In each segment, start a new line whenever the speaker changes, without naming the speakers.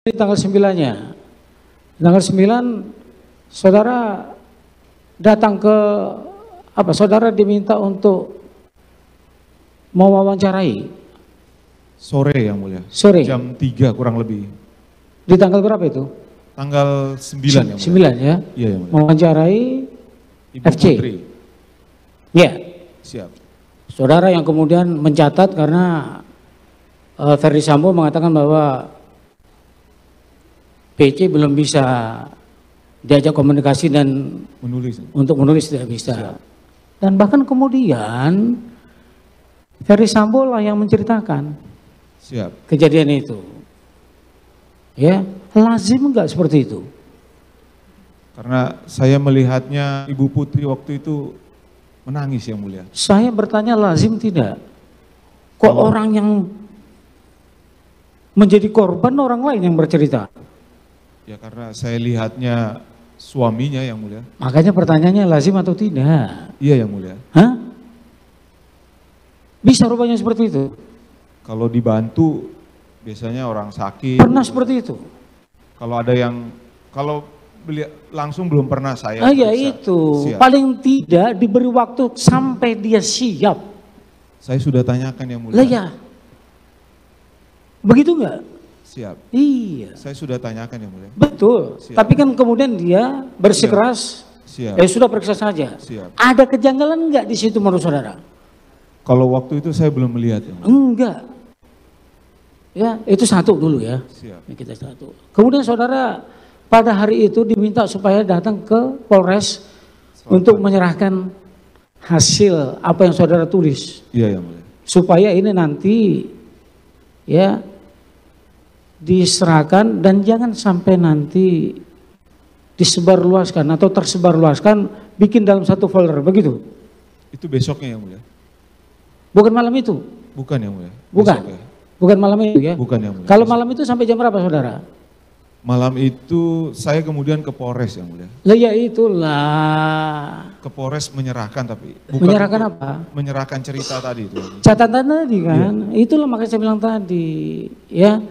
Ini tanggal 9-nya. Tanggal 9 saudara datang ke saudara diminta untuk mewawancarai.
Sore yang mulia.
Sore.
Jam 3 kurang lebih.
Di tanggal berapa itu?
Tanggal 9 yang mulia.
9 ya.
Iya yang mulia.
Mewawancarai
Ibu
FC.
Putri.
Ya.
Siap.
Saudara yang kemudian mencatat karena Ferdi Sambo mengatakan bahwa PC belum bisa diajak komunikasi dan untuk menulis tidak bisa.
Siap.
Dan bahkan kemudian Ferdi Sambo lah yang menceritakan kejadian itu. Ya, lazim enggak seperti itu?
Karena saya melihatnya Ibu Putri waktu itu menangis yang mulia.
Saya bertanya lazim tidak? Kok orang yang menjadi korban orang lain yang bercerita?
Ya karena saya lihatnya suaminya yang mulia.
Makanya pertanyaannya lazim atau tidak?
Iya yang mulia.
Hah? Bisa rupanya seperti itu?
Kalau dibantu biasanya orang sakit.
Pernah seperti itu?
Kalau ada yang, kalau langsung belum pernah saya.
Ya itu,
siap.
Paling tidak diberi waktu sampai dia siap.
Saya sudah tanyakan yang mulia.
Lah ya, begitu enggak?
Siap.
Iya.
Saya sudah tanyakan yang mulia.
Betul. Siap. Tapi kan kemudian dia bersikeras.
Siap.
Sudah periksa saja.
Siap.
Ada kejanggalan enggak di situ menurut saudara?
Kalau waktu itu saya belum melihat. Yang mulia.
Enggak. Ya, itu satu dulu ya.
Siap.
Ini kita satu. Kemudian saudara pada hari itu diminta supaya datang ke Polres untuk menyerahkan hasil apa yang saudara tulis.
Iya yang mulia.
Supaya ini nanti ya diserahkan dan jangan sampai nanti disebarluaskan atau tersebarluaskan, bikin dalam satu folder, begitu?
Itu besoknya yang mulia.
Bukan malam itu?
Bukan yang mulia.
Bukan?
Besok, ya.
Bukan malam itu ya?
Bukan yang mulia.
Kalau malam itu sampai jam berapa saudara?
Malam itu saya kemudian ke Polres yang mulia.
Lah ya itulah.
Ke Polres menyerahkan tapi. Bukan
menyerahkan apa?
Menyerahkan cerita tadi itu.
Catatan tadi kan? Iya. Itulah makanya saya bilang tadi. Ya,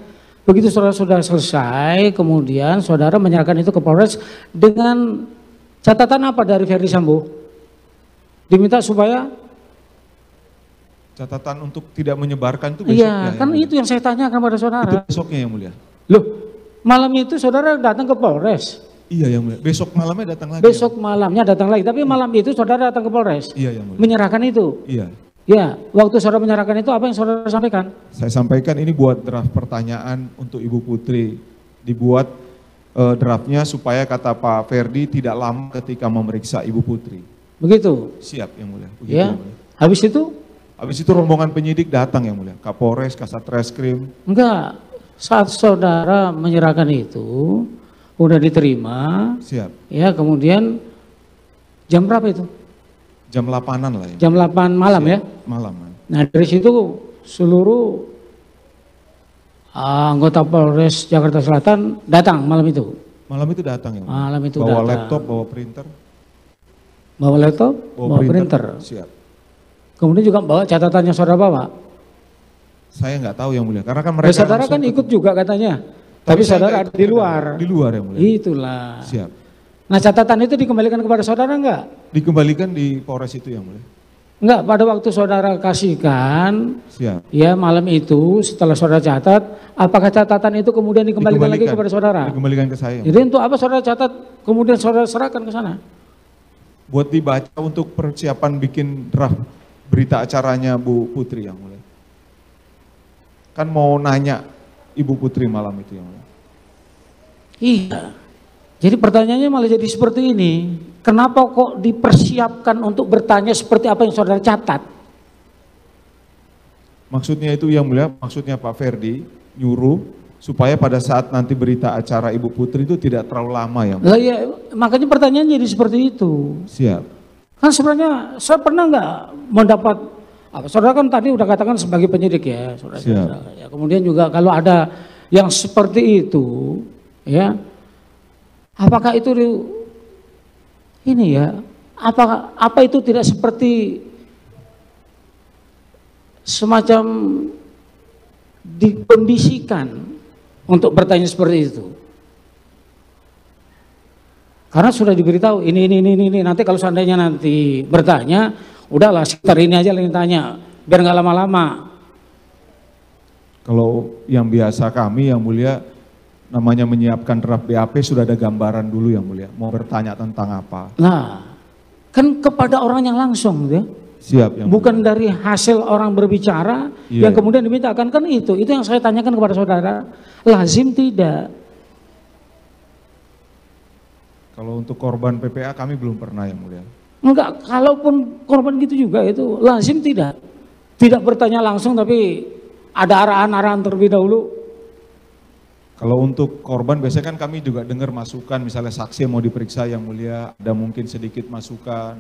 begitu saudara sudah selesai, kemudian saudara menyerahkan itu ke Polres dengan catatan apa dari Ferdi Sambo? Diminta supaya?
Catatan untuk tidak menyebarkan itu besoknya.
Iya, kan itu yang saya tanyakan pada saudara.
Itu besoknya yang mulia.
Loh, malam itu saudara datang ke Polres?
Iya yang mulia. Besok malamnya datang lagi.
Besok malamnya datang lagi, tapi malam itu saudara datang ke Polres?
Iya yang mulia.
Menyerahkan itu?
Iya.
Ya, waktu saudara menyerahkan itu apa yang saudara sampaikan?
Saya sampaikan ini buat draft pertanyaan untuk Ibu Putri. Dibuat draftnya supaya kata Pak Ferdi tidak lama ketika memeriksa Ibu Putri.
Begitu?
Siap yang mulia. Begitu,
ya.
yang mulia.
Habis itu?
Habis itu rombongan penyidik datang yang mulia. Kapolres, Kasatreskrim.
Enggak, saat saudara menyerahkan itu, udah diterima.
Siap.
Ya, kemudian jam berapa itu?
Jam 8-an lah ya.
Jam 8 malam. Siap. Ya?
Malam.
Nah dari situ seluruh anggota Polres Jakarta Selatan datang malam itu?
Malam itu datang ya.
Malam itu
bawa
datang.
laptop, bawa printer.
Bawa laptop, bawa printer.
Siap.
Kemudian juga bawa catatannya saudara bawa?
Saya nggak tahu yang mulia, karena kan mereka
saudara kan ikut juga katanya, tapi saudara ada di luar.
Di luar yang mulia.
Itulah.
Siap.
Nah catatan itu dikembalikan kepada saudara enggak?
Dikembalikan di Polres itu yang mulia.
Enggak, pada waktu saudara kasihkan,
siap.
Ya malam itu setelah saudara catat, apakah catatan itu kemudian dikembalikan lagi kepada saudara?
Dikembalikan ke saya.
Jadi untuk apa saudara catat, kemudian saudara serahkan ke sana?
Buat dibaca untuk persiapan bikin draft berita acaranya Bu Putri yang mulia. Kan mau nanya Ibu Putri malam itu yang mulia.
Iya. Jadi pertanyaannya malah jadi seperti ini. Kenapa kok dipersiapkan untuk bertanya seperti apa yang saudara catat?
Maksudnya itu yang mulia, maksudnya Pak Ferdi nyuruh supaya pada saat nanti berita acara Ibu Putri itu tidak terlalu lama ya.
Lah ya, makanya pertanyaannya jadi seperti itu.
Siap.
Kan sebenarnya saya pernah nggak mendapat saudara kan tadi udah katakan sebagai penyidik ya, saudara.
Siap.
Ya, kemudian juga kalau ada yang seperti itu, ya, apakah itu ini ya, apa itu tidak seperti semacam dikondisikan untuk bertanya seperti itu. Karena sudah diberitahu ini. Nanti kalau seandainya nanti bertanya, udahlah sekitar ini aja yang tanya, biar nggak lama-lama.
Kalau yang biasa kami yang mulia, namanya menyiapkan draft BAP sudah ada gambaran dulu yang mulia, mau bertanya tentang apa.
Nah, kan kepada orang yang langsung ya.
Siap yang
bukan
mulia.
dari hasil orang berbicara
Iya.
yang kemudian dimintakan, kan itu yang saya tanyakan kepada saudara, lazim tidak?
Kalau untuk korban PPA kami belum pernah yang mulia.
Enggak, kalaupun korban gitu juga itu lazim tidak? Tidak bertanya langsung tapi ada arahan-arahan terlebih dahulu.
Kalau untuk korban biasanya kan kami juga dengar masukan, misalnya saksi yang mau diperiksa yang mulia, ada mungkin sedikit masukan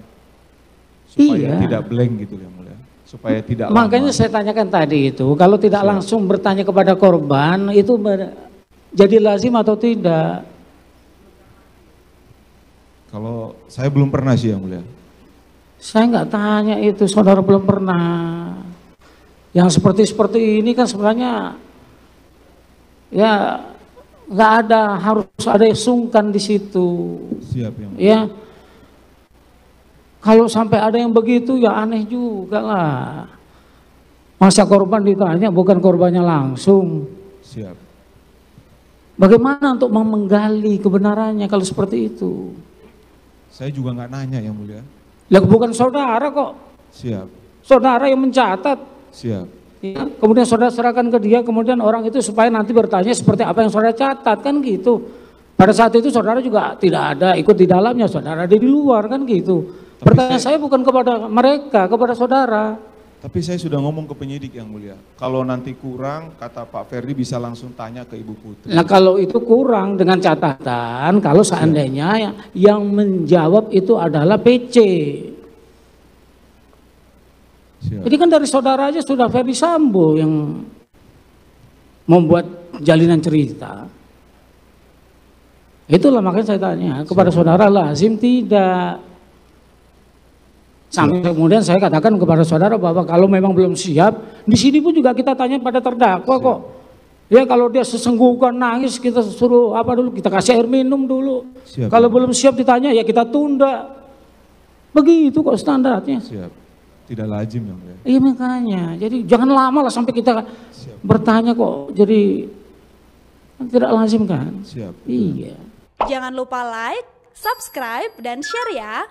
supaya tidak blank gitu yang mulia, supaya tidak
Makanya
lama.
saya tanyakan tadi itu, kalau tidak
Siap.
langsung bertanya kepada korban itu jadi lazim atau tidak?
Kalau saya belum pernah sih yang mulia.
Saya nggak tanya itu, saudara belum pernah. Yang seperti ini kan sebenarnya ya nggak ada, harus ada yang sungkan di situ.
Siap yang mulia.
Ya, kalau sampai ada yang begitu ya aneh juga lah. Masa korban ditanya bukan korbannya langsung.
Siap.
Bagaimana untuk menggali kebenarannya kalau seperti itu?
Saya juga nggak nanya yang mulia.
Lah bukan saudara kok.
Siap.
Saudara yang mencatat.
Siap.
Ya, kemudian saudara serahkan ke dia, kemudian orang itu supaya nanti bertanya seperti apa yang saudara catat, kan gitu. Pada saat itu saudara juga tidak ada ikut di dalamnya, saudara ada di luar, kan gitu. Pertanyaan saya bukan kepada mereka, kepada saudara.
Tapi saya sudah ngomong ke penyidik yang mulia. Kalau nanti kurang, kata Pak Ferdi bisa langsung tanya ke Ibu Putri.
Nah kalau itu kurang dengan catatan, kalau seandainya yang menjawab itu adalah PC.
Siap.
Jadi kan dari saudara aja sudah Ferdi Sambo yang membuat jalinan cerita. Itulah makanya saya tanya kepada saudara, lazim tidak? Sampai kemudian saya katakan kepada saudara bahwa kalau memang belum siap, di sini pun juga kita tanya pada terdakwa kok. Ya kalau dia sesenggukan nangis kita suruh apa dulu, kita kasih air minum dulu.
Siap.
Kalau belum siap ditanya ya kita tunda. Begitu kok standarnya.
Siap. Tidak lazim yang mulia.
Iya makanya, jadi jangan lama lah sampai kita bertanya kok, jadi tidak lazim kan?
Siap.
Iya.
Jangan lupa like, subscribe, dan share ya.